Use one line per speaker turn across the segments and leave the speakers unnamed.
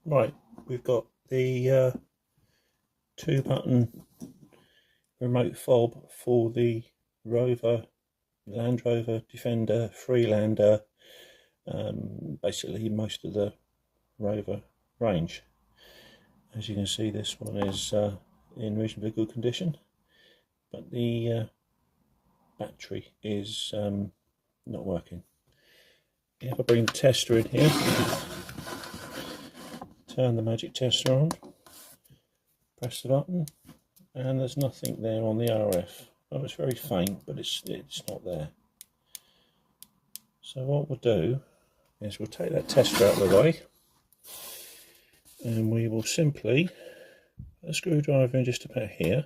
Right, we've got the 2-button remote fob for the Land Rover Defender Freelander, basically most of the Rover range. As you can see, this one is in reasonably good condition, but the battery is not working. If I bring the tester in here, turn the magic tester on, press the button, and there's nothing there on the RF. Oh, it's very faint, but it's not there. So what we'll do is we'll take that tester out of the way, and we will simply put a screwdriver in just about here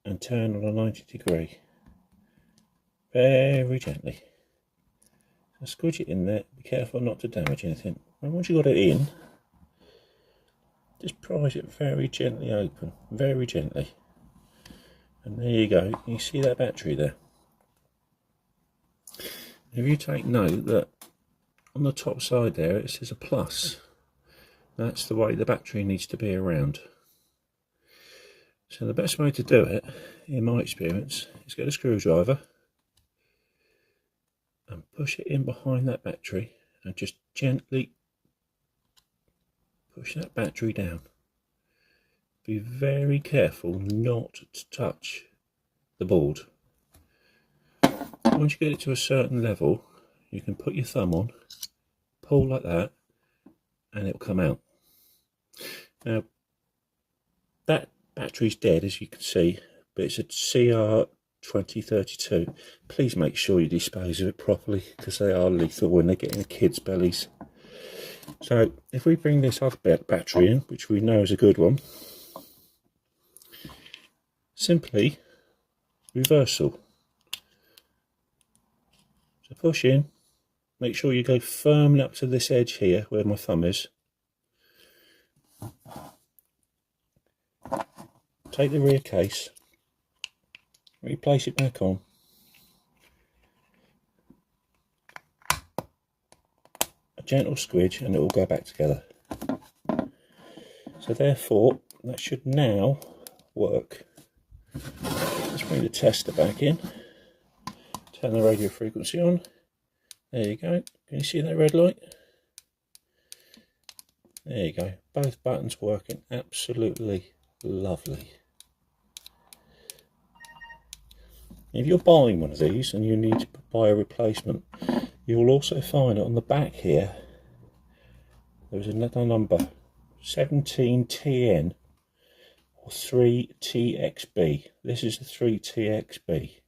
and turn on a 90°, very gently. So squidge it in there, be careful not to damage anything. And once you've got it in, just prise it very gently open, very gently. And there you go, you see that battery there. If you take note that on the top side there it says a plus, that's the way the battery needs to be around. So the best way to do it, in my experience, is get a screwdriver and push it in behind that battery and just gently push that battery down. Be very careful not to touch the board. Once you get it to a certain level, you can put your thumb on, pull like that, and it'll come out. Now, that battery's dead, as you can see, but it's a CR2032. Please make sure you dispose of it properly, because they are lethal when they get in the kids' bellies. So if we bring this other battery in, which we know is a good one, simply reversal. So push in, make sure you go firmly up to this edge here where my thumb is. Take the rear case, replace it back on. A gentle squidge and it will go back together. So therefore that should now work. Let's bring the tester back in, turn the radio frequency on. There you go, can you see that red light? There you go, both buttons working absolutely lovely. If you're buying one of these and you need to buy a replacement, you will also find on the back here there's another number, 17TN or 3TXB. This is the 3TXB.